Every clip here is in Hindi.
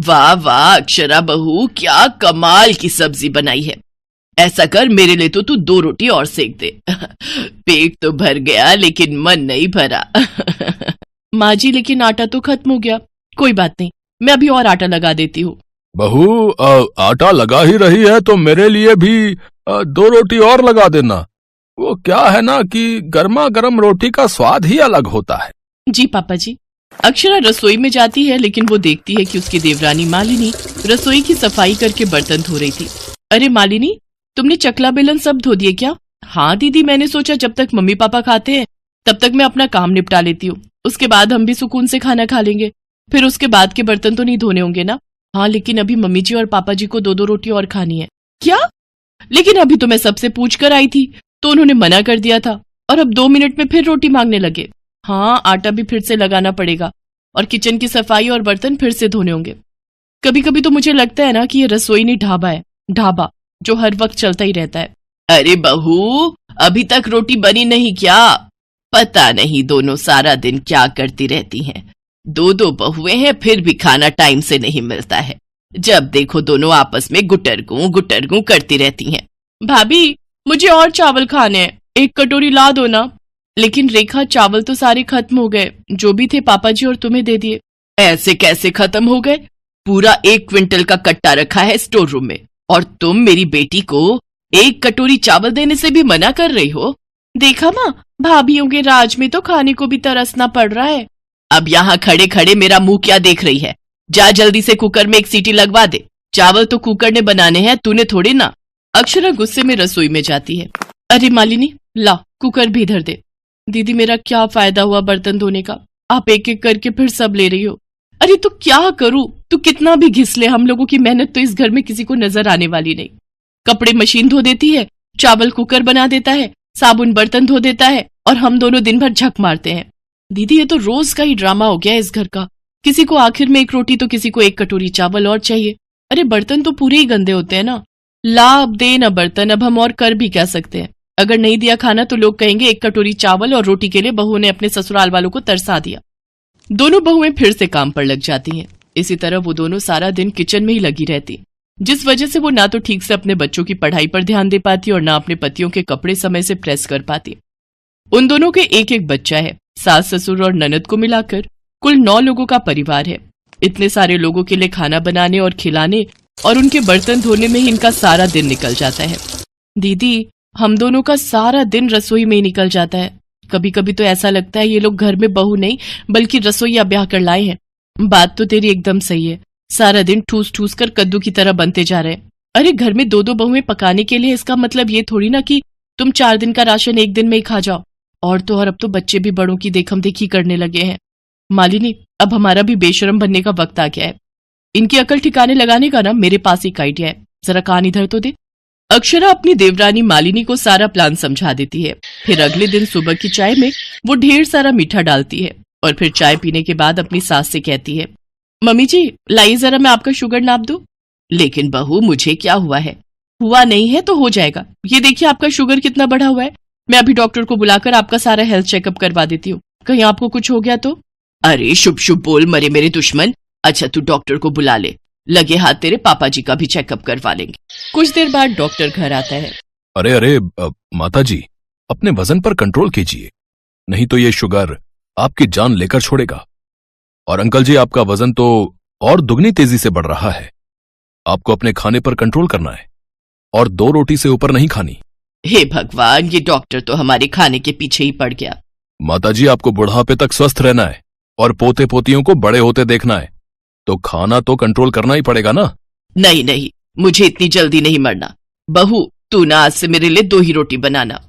वाह वाह अक्षरा बहू, क्या कमाल की सब्जी बनाई है। ऐसा कर, मेरे लिए तो तू 2 रोटी और सेक दे। पेट तो भर गया लेकिन मन नहीं भरा। माँ जी, लेकिन आटा तो खत्म हो गया। कोई बात नहीं, मैं अभी और आटा लगा देती हूँ। बहू, आटा लगा ही रही है तो मेरे लिए भी 2 रोटी और लगा देना। वो क्या है ना कि गर्मा गर्म रोटी का स्वाद ही अलग होता है। जी पापा जी। अक्षरा रसोई में जाती है, लेकिन वो देखती है कि उसकी देवरानी मालिनी रसोई की सफाई करके बर्तन धो रही थी। अरे मालिनी, तुमने चकला बेलन सब धो दिए क्या? हाँ दीदी, मैंने सोचा जब तक मम्मी पापा खाते हैं तब तक मैं अपना काम निपटा लेती हूँ, उसके बाद हम भी सुकून से खाना खा लेंगे, फिर उसके बाद के बर्तन तो नहीं धोने होंगे ना। हाँ, लेकिन अभी मम्मी जी और पापा जी को 2-2 रोटी और खानी है। क्या? लेकिन अभी तो मैं सबसे पूछ कर आई थी तो उन्होंने मना कर दिया था, और अब 2 मिनट में फिर रोटी मांगने लगे। हाँ, आटा भी फिर से लगाना पड़ेगा और किचन की सफाई और बर्तन फिर से धोने होंगे। कभी कभी तो मुझे लगता है ना कि ये रसोई नहीं ढाबा है, ढाबा जो हर वक्त चलता ही रहता है। अरे बहू, अभी तक रोटी बनी नहीं क्या? पता नहीं दोनों सारा दिन क्या करती रहती हैं। 2-2 बहुएं हैं, फिर भी खाना टाइम से नहीं मिलता है। जब देखो दोनों आपस में गुटरगू करती रहती हैं। भाभी, मुझे और चावल खाने हैं, 1 कटोरी ला दो ना। लेकिन रेखा, चावल तो सारे खत्म हो गए, जो भी थे पापा जी और तुम्हें दे दिए। ऐसे कैसे खत्म हो गए? पूरा 1 क्विंटल का कट्टा रखा है स्टोर रूम में, और तुम मेरी बेटी को 1 कटोरी चावल देने से भी मना कर रही हो। देखा माँ, भाभीयों के राज में तो खाने को भी तरसना पड़ रहा है। अब यहाँ खड़े खड़े मेरा मुंह क्या देख रही है? जा जल्दी से कुकर में 1 सीटी लगवा दे। चावल तो कुकर ने बनाने हैं, तूने थोड़ी ना। अक्षरा गुस्से में रसोई में जाती है। अरे मालिनी, ला कुकर भी इधर दे। दीदी, मेरा क्या फायदा हुआ बर्तन धोने का? आप एक एक करके फिर सब ले रही हो। अरे तो क्या करूं? तू कितना भी घिस ले, हम लोगों की मेहनत तो इस घर में किसी को नजर आने वाली नहीं। कपड़े मशीन धो देती है, चावल कुकर बना देता है, साबुन बर्तन धो देता है, और हम दोनों दिन भर झक मारते हैं। दीदी, ये तो रोज का ही ड्रामा हो गया है इस घर का। किसी को आखिर में 1 रोटी तो किसी को 1 कटोरी चावल और चाहिए। अरे बर्तन तो पूरे ही गंदे होते हैं ना। ला, अब दे ना बर्तन, अब हम और कर भी क्या सकते हैं। अगर नहीं दिया खाना तो लोग कहेंगे 1 कटोरी चावल और रोटी के लिए बहू ने अपने ससुराल वालों को तरसा दिया। दोनों बहुएं फिर से काम पर लग जाती हैं। इसी तरह वो दोनों सारा दिन किचन में ही लगी रहती, जिस वजह से वो ना तो ठीक से अपने बच्चों की पढ़ाई पर ध्यान दे पाती और ना अपने पतियों के कपड़े समय से प्रेस कर पाती। उन दोनों के 1-1 बच्चा है। सास ससुर और ननद को मिलाकर कुल 9 लोगों का परिवार है। इतने सारे लोगों के लिए खाना बनाने और खिलाने और उनके बर्तन धोने में ही इनका सारा दिन निकल जाता है। दीदी, हम दोनों का सारा दिन रसोई में ही निकल जाता है। कभी कभी तो ऐसा लगता है ये लोग घर में बहू नहीं बल्कि रसोईया ब्याह कर लाए हैं। बात तो तेरी एकदम सही है, सारा दिन ठूस ठूस कर कद्दू की तरह बनते जा रहे हैं। अरे घर में 2-2 बहुएं पकाने के लिए, इसका मतलब ये थोड़ी ना कि तुम 4 दिन का राशन 1 दिन में ही खा जाओ। और तो और अब तो बच्चे भी बड़ों की देखम देखी करने लगे हैं। मालिनी, अब हमारा भी बेशरम बनने का वक्त आ गया है। इनकी अकल ठिकाने लगाने का ना मेरे पास एक आइडिया है, जरा कान इधर तो दे। अक्षरा अपनी देवरानी मालिनी को सारा प्लान समझा देती है। फिर अगले दिन सुबह की चाय में वो ढेर सारा मीठा डालती है और फिर चाय पीने के बाद अपनी सास से कहती है, मम्मी जी लाइए जरा मैं आपका शुगर नाप दूं। लेकिन बहू, मुझे क्या हुआ है? हुआ नहीं है तो हो जाएगा। ये देखिए आपका शुगर कितना बढ़ा हुआ है। मैं अभी डॉक्टर को बुलाकर आपका सारा हेल्थ चेकअप करवा देती हूँ, कहीं आपको कुछ हो गया तो। अरे शुभ शुभ बोल मरे मेरे दुश्मन। अच्छा, तू डॉक्टर को बुला ले, लगे हाथ तेरे पापा जी का भी चेकअप करवा लेंगे। कुछ देर बाद डॉक्टर घर आता है। अरे माता जी, अपने वजन पर कंट्रोल कीजिए, नहीं तो ये शुगर आपकी जान लेकर छोड़ेगा। और अंकल जी, आपका वजन तो और दुगनी तेजी से बढ़ रहा है। आपको अपने खाने पर कंट्रोल करना है और 2 रोटी से ऊपर नहीं खानी। हे भगवान, ये डॉक्टर तो हमारे खाने के पीछे ही पड़ गया। माता जी, आपको बुढ़ापे तक स्वस्थ रहना है और पोते पोतियों को बड़े होते देखना है, तो खाना तो कंट्रोल करना ही पड़ेगा ना। नहीं नहीं, मुझे इतनी जल्दी नहीं मरना। बहू, तू ना आज से मेरे लिए 2 ही रोटी बनाना।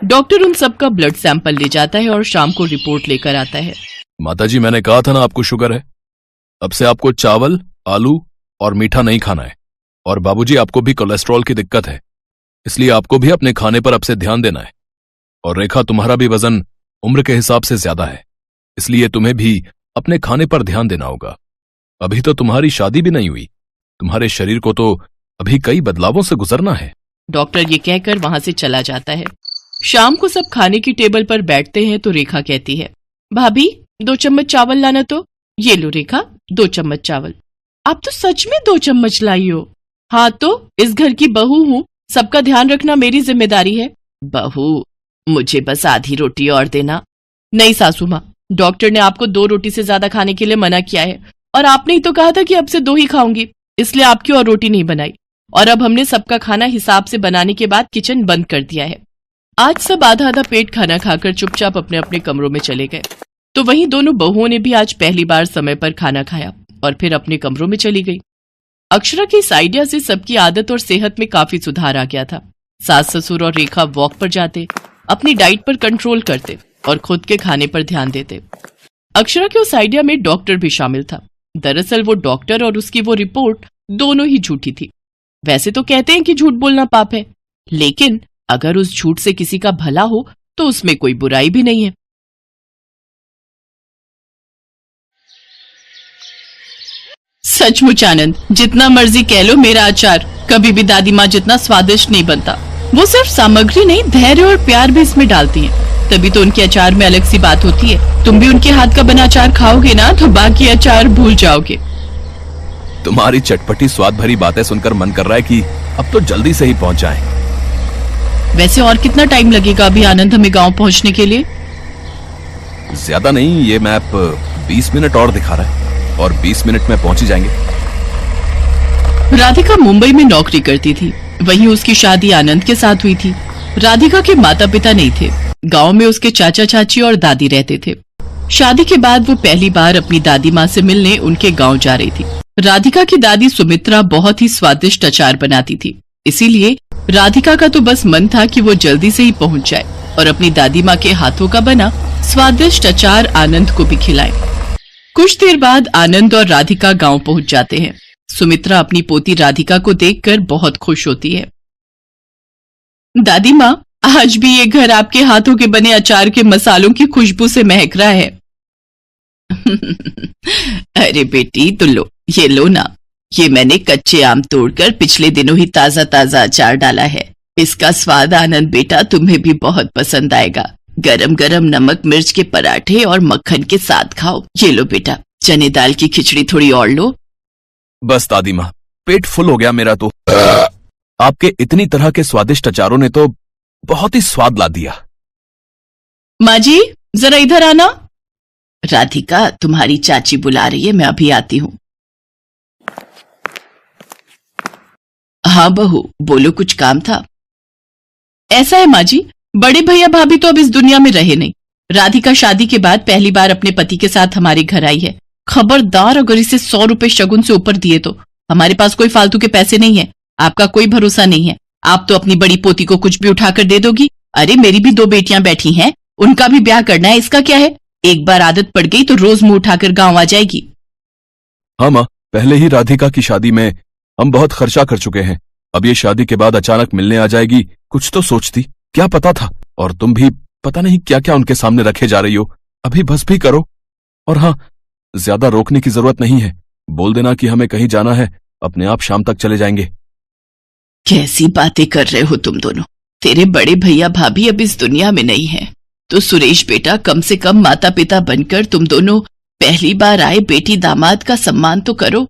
डॉक्टर उन सबका ब्लड सैंपल ले जाता है और शाम को रिपोर्ट लेकर आता है। माता जी, मैंने कहा था ना आपको शुगर है। अब से आपको चावल, आलू और मीठा नहीं खाना है। और बाबूजी, आपको भी कोलेस्ट्रॉल की दिक्कत है, इसलिए आपको भी अपने खाने पर अब से ध्यान देना है। और रेखा, तुम्हारा भी वजन उम्र के हिसाब से ज्यादा है, इसलिए तुम्हें भी अपने खाने पर ध्यान देना होगा। अभी तो तुम्हारी शादी भी नहीं हुई, तुम्हारे शरीर को तो अभी कई बदलावों से गुजरना है। डॉक्टर ये कहकर वहां से चला जाता है। शाम को सब खाने की टेबल पर बैठते हैं तो रेखा कहती है, भाभी 2 चम्मच चावल लाना तो। ये लो रेखा, 2 चम्मच चावल। आप तो सच में 2 चम्मच लाई हो। हाँ तो इस घर की बहू हूँ, सबका ध्यान रखना मेरी जिम्मेदारी है। बहू, मुझे बस आधी रोटी और देना। नहीं सासू माँ, डॉक्टर ने आपको 2 रोटी से ज्यादा खाने के लिए मना किया है, और आपने ही तो कहा था कि अब से 2 ही खाऊंगी, इसलिए आपकी और रोटी नहीं बनाई। और अब हमने सबका खाना हिसाब से बनाने के बाद किचन बंद कर दिया है। आज सब आधा आधा पेट खाना खाकर चुपचाप अपने अपने कमरों में चले गए। तो वहीं दोनों बहुओं ने भी आज पहली बार समय पर खाना खाया और फिर अपने कमरों में चली गई। अक्षरा के इस आइडिया से सबकी आदत और सेहत में काफी सुधार आ गया था। सास ससुर और रेखा वॉक पर जाते, अपनी डाइट पर कंट्रोल करते और खुद के खाने पर ध्यान देते। अक्षरा के उस आइडिया में डॉक्टर भी शामिल था। दरअसल वो डॉक्टर और उसकी वो रिपोर्ट दोनों ही झूठी थी। वैसे तो कहते हैं कि झूठ बोलना पाप है, लेकिन अगर उस झूठ से किसी का भला हो तो उसमें कोई बुराई भी नहीं है। सचमुच आनंद, जितना मर्जी कह लो, मेरा अचार कभी भी दादी माँ जितना स्वादिष्ट नहीं बनता। वो सिर्फ सामग्री नहीं, धैर्य और प्यार भी इसमें डालती हैं, तभी तो उनके अचार में अलग सी बात होती है। तुम भी उनके हाथ का बना अचार खाओगे ना तो बाकी अचार भूल जाओगे। तुम्हारी चटपटी स्वाद भरी बातें सुनकर मन कर रहा है कि अब तो जल्दी से ही पहुंच जाएं। वैसे और कितना टाइम लगेगा अभी आनंद हमें गांव पहुंचने के लिए? ज्यादा नहीं, ये मैप 20 मिनट और दिखा रहा है और 20 मिनट में पहुंच ही जाएंगे। राधिका मुंबई में नौकरी करती थी, वहीं उसकी शादी आनंद के साथ हुई थी। राधिका के माता पिता नहीं थे, गांव में उसके चाचा चाची और दादी रहते थे। शादी के बाद वो पहली बार अपनी दादी माँ से मिलने उनके गांव जा रही थी। राधिका की दादी सुमित्रा बहुत ही स्वादिष्ट अचार बनाती थी, इसीलिए राधिका का तो बस मन था कि वो जल्दी से ही पहुंच जाए और अपनी दादी माँ के हाथों का बना स्वादिष्ट अचार आनंद को भी खिलाए। कुछ देर बाद आनंद और राधिका गांव पहुंच जाते हैं। सुमित्रा अपनी पोती राधिका को देखकर बहुत खुश होती है। दादी माँ, आज भी ये घर आपके हाथों के बने अचार के मसालों की खुशबू से महक रहा है। अरे बेटी, तो लो, ये लो ना, ये मैंने कच्चे आम तोड़कर पिछले दिनों ही ताजा ताजा अचार डाला है। इसका स्वाद आनंद बेटा तुम्हें भी बहुत पसंद आएगा। गरम गरम नमक मिर्च के पराठे और मक्खन के साथ खाओ। ये लो बेटा, चने दाल की खिचड़ी थोड़ी और लो। बस दादी माँ, पेट फुल हो गया मेरा तो। आपके इतनी तरह के स्वादिष्ट अचारों ने तो बहुत ही स्वाद ला दिया। माँ जी, जरा इधर आना। राधिका, तुम्हारी चाची बुला रही है, मैं अभी आती हूँ। हाँ बहू, बोलो, कुछ काम था? ऐसा है माँ जी, बड़े भैया भाभी तो अब इस दुनिया में रहे नहीं। राधिका शादी के बाद पहली बार अपने पति के साथ हमारे घर आई है। खबरदार, अगर इसे 100 रुपए शगुन से ऊपर दिए तो। हमारे पास कोई फालतू के पैसे नहीं है, आपका कोई भरोसा नहीं है। आप तो अपनी बड़ी पोती को कुछ भी उठाकर दे दोगी। अरे मेरी भी 2 बेटियां बैठी हैं, उनका भी ब्याह करना है, इसका क्या है? एक बार आदत पड़ गई तो रोज मुंह उठाकर गांव आ जाएगी। हाँ माँ, पहले ही राधिका की शादी में हम बहुत खर्चा कर चुके हैं। अब ये शादी के बाद अचानक मिलने आ जाएगी, कुछ तो सोचती, क्या पता था। और तुम भी पता नहीं क्या क्या उनके सामने रखे जा रही हो। अभी बस भी करो। और हाँ, ज्यादा रोकने की जरूरत नहीं है। बोल देना कि हमें कहीं जाना है, अपने आप शाम तक चले जाएंगे। कैसी बातें कर रहे हो तुम दोनों? तेरे बड़े भैया भाभी अब इस दुनिया में नहीं है, तो सुरेश बेटा, कम से कम माता पिता बनकर तुम दोनों पहली बार आए बेटी दामाद का सम्मान तो करो।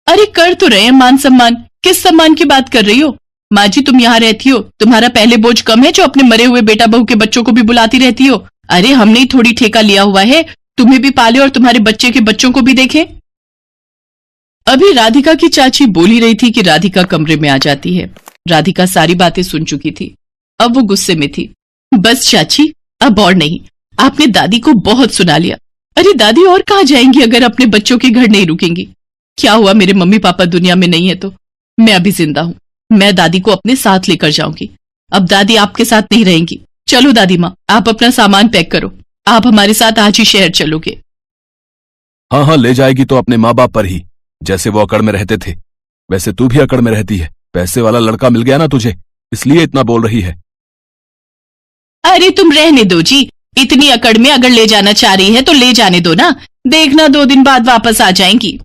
अरे कर तो रहे हैं मान सम्मान, किस सम्मान की बात कर रही हो? माँ जी, तुम यहाँ रहती हो, तुम्हारा पहले बोझ कम है जो अपने मरे हुए बेटा बहू के बच्चों को भी बुलाती रहती हो। अरे हमने ही थोड़ी ठेका लिया हुआ है, तुम्हें भी पाले और तुम्हारे बच्चे के बच्चों को भी देखे। अभी राधिका की चाची बोल ही रही थी कि राधिका कमरे में आ जाती है। राधिका सारी बातें सुन चुकी थी, अब वो गुस्से में थी। बस चाची, अब और नहीं, आपने दादी को बहुत सुना लिया। अरे दादी और कहाँ जाएंगी अगर अपने बच्चों के घर नहीं रुकेंगी? क्या हुआ, मेरे मम्मी पापा दुनिया में नहीं है तो? मैं अभी जिंदा हूँ, मैं दादी को अपने साथ लेकर जाऊंगी। अब दादी आपके साथ नहीं रहेंगी। चलो दादी माँ, आप अपना सामान पैक करो, आप हमारे साथ आज ही शहर चलोगे। हाँ हाँ, ले जाएगी तो अपने माँ बाप पर ही, जैसे वो अकड़ में रहते थे। वैसे तू भी अकड़ में रहती है, पैसे वाला लड़का मिल गया ना तुझे, इसलिए इतना बोल रही है। अरे तुम रहने दो जी, इतनी अकड़ में अगर ले जाना चाह रही है तो ले जाने दो ना, देखना 2 दिन बाद वापस आ जाएंगी।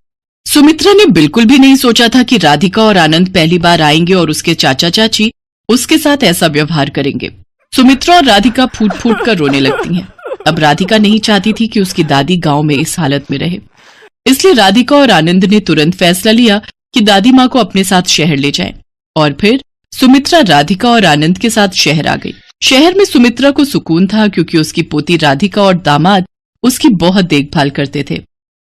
सुमित्रा ने बिल्कुल भी नहीं सोचा था कि राधिका और आनंद पहली बार आएंगे और उसके चाचा चाची उसके साथ ऐसा व्यवहार करेंगे। सुमित्रा और राधिका फूट फूट कर रोने लगती हैं। अब राधिका नहीं चाहती थी कि उसकी दादी गांव में इस हालत में रहे। इसलिए राधिका और आनंद ने तुरंत फैसला लिया कि दादी माँ को अपने साथ शहर ले जाएं। और फिर सुमित्रा राधिका और आनंद के साथ शहर आ गई। शहर में सुमित्रा को सुकून था क्योंकि उसकी पोती राधिका और दामाद उसकी बहुत देखभाल करते थे।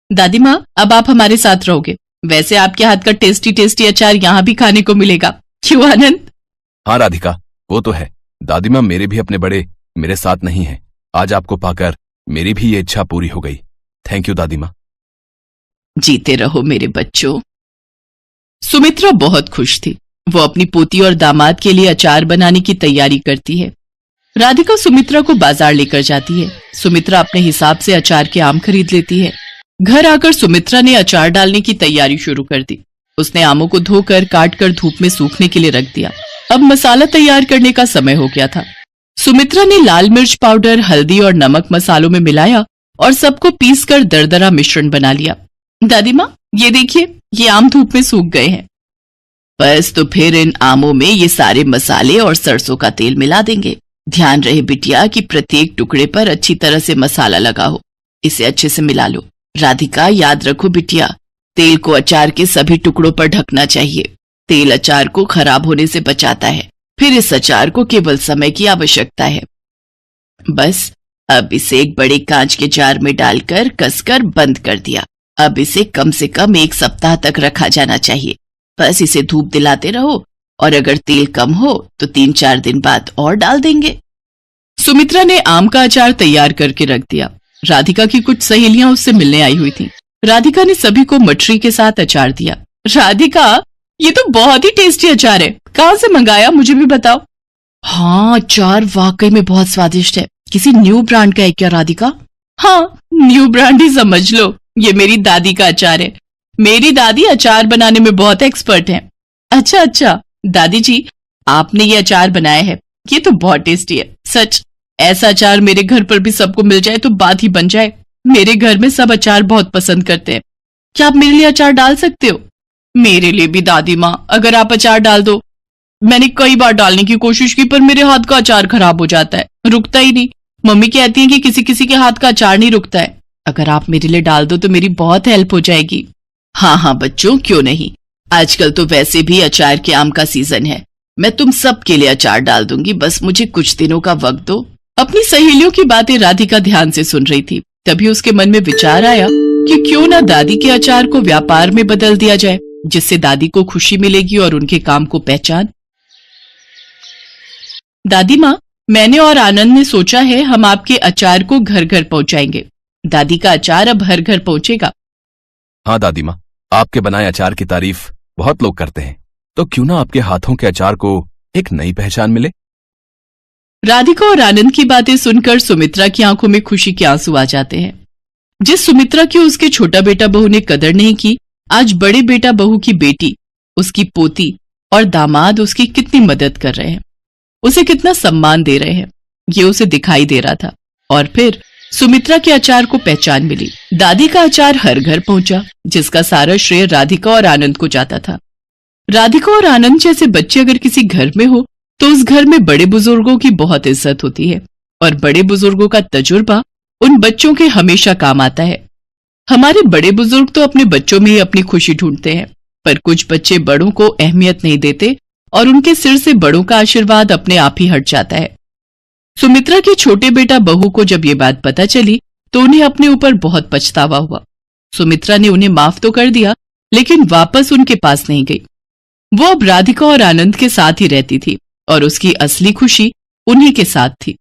दादी माँ, अब आप हमारे साथ रहोगे। वैसे आपके हाथ का टेस्टी टेस्टी अचार यहाँ भी खाने को मिलेगा, क्यों आनंद? हाँ राधिका, वो तो है। दादी माँ मेरे भी अपने बड़े मेरे साथ नहीं है। आज आपको पाकर मेरी भी ये इच्छा पूरी हो गई। थैंक यू दादी माँ। जीते रहो मेरे बच्चों। सुमित्रा बहुत खुश थी। वो अपनी पोती और दामाद के लिए अचार बनाने की तैयारी करती है। राधिका सुमित्रा को बाजार लेकर जाती है। सुमित्रा अपने हिसाब से अचार के आम खरीद लेती है। घर आकर सुमित्रा ने अचार डालने की तैयारी शुरू कर दी। उसने आमों को धोकर काट कर धूप में सूखने के लिए रख दिया। अब मसाला तैयार करने का समय हो गया था। सुमित्रा ने लाल मिर्च पाउडर, हल्दी और नमक मसालों में मिलाया और सबको पीसकर दरदरा मिश्रण बना लिया। दादी माँ, ये देखिए, ये आम धूप में सूख गए हैं। बस तो फिर इन आमों में ये सारे मसाले और सरसों का तेल मिला देंगे। ध्यान रहे बिटिया कि प्रत्येक टुकड़े पर अच्छी तरह से मसाला लगा हो। इसे अच्छे से मिला लो। राधिका, याद रखो बिटिया, तेल को अचार के सभी टुकड़ों पर ढकना चाहिए। तेल अचार को खराब होने से बचाता है। फिर इस अचार को केवल समय की आवश्यकता है। बस अब इसे एक बड़े कांच के जार में डालकर कसकर बंद कर दिया। अब इसे कम से कम 1 सप्ताह तक रखा जाना चाहिए। बस इसे धूप दिलाते रहो और अगर तेल कम हो तो 3-4 दिन बाद और डाल देंगे। सुमित्रा ने आम का अचार तैयार करके रख दिया। राधिका की कुछ सहेलियां उससे मिलने आई हुई थीं। राधिका ने सभी को मठरी के साथ अचार दिया। राधिका, ये तो बहुत ही टेस्टी अचार है। कहाँ से मंगाया, मुझे भी बताओ। हाँ, अचार वाकई में बहुत स्वादिष्ट है। किसी न्यू ब्रांड का है क्या राधिका? हाँ, न्यू ब्रांड ही समझ लो। ये मेरी दादी का अचार है। मेरी दादी अचार बनाने में बहुत एक्सपर्ट हैं। अच्छा, दादी जी, आपने ये अचार बनाया है, ये तो बहुत टेस्टी है। सच, ऐसा अचार मेरे घर पर भी सबको मिल जाए तो बात ही बन जाए। मेरे घर में सब अचार बहुत पसंद करते हैं। क्या आप मेरे लिए अचार डाल सकते हो? मेरे लिए भी दादी माँ, अगर आप अचार डाल दो। मैंने कई बार डालने की कोशिश की पर मेरे हाथ का अचार खराब हो जाता है, रुकता ही नहीं। मम्मी कहती है कि किसी किसी के हाथ का अचार नहीं रुकता है। अगर आप मेरे लिए डाल दो तो मेरी बहुत हेल्प हो जाएगी। हाँ बच्चों, क्यों नहीं। आजकल तो वैसे भी अचार के आम का सीजन है। मैं तुम सब के लिए अचार डाल दूंगी, बस मुझे कुछ दिनों का वक्त दो। अपनी सहेलियों की बातें राधिका ध्यान से सुन रही थी। तभी उसके मन में विचार आया कि क्यों ना दादी के अचार को व्यापार में बदल दिया जाए, जिससे दादी को खुशी मिलेगी और उनके काम को पहचान। दादी माँ, मैंने और आनंद ने सोचा है हम आपके अचार को घर घर पहुंचाएंगे। दादी का अचार अब हर घर पहुंचेगा। हाँ दादी माँ, आपके बनाए अचार की तारीफ बहुत लोग करते हैं, तो क्यों ना आपके हाथों के अचार को एक नई पहचान मिले। राधिका और आनंद की बातें सुनकर सुमित्रा की आंखों में खुशी के आंसू आ जाते हैं। जिस सुमित्रा की उसके छोटा बेटा बहू ने कदर नहीं की, आज बड़े बेटा बहू की बेटी, उसकी पोती और दामाद उसकी कितनी मदद कर रहे हैं, उसे कितना सम्मान दे रहे हैं, ये उसे दिखाई दे रहा था। और फिर सुमित्रा के अचार को पहचान मिली। दादी का अचार हर घर पहुंचा, जिसका सारा श्रेय राधिका और आनंद को जाता था। राधिका और आनंद जैसे बच्चे अगर किसी घर में हो तो उस घर में बड़े बुजुर्गों की बहुत इज्जत होती है और बड़े बुजुर्गों का तजुर्बा उन बच्चों के हमेशा काम आता है। हमारे बड़े बुजुर्ग तो अपने बच्चों में ही अपनी खुशी ढूंढते हैं, पर कुछ बच्चे बड़ों को अहमियत नहीं देते और उनके सिर से बड़ों का आशीर्वाद अपने आप ही हट जाता है। सुमित्रा के छोटे बेटा बहू को जब ये बात पता चली तो उन्हें अपने ऊपर बहुत पछतावा हुआ। सुमित्रा ने उन्हें माफ तो कर दिया, लेकिन वापस उनके पास नहीं गई। वो अब राधिका और आनंद के साथ ही रहती थी और उसकी असली खुशी उन्हीं के साथ थी।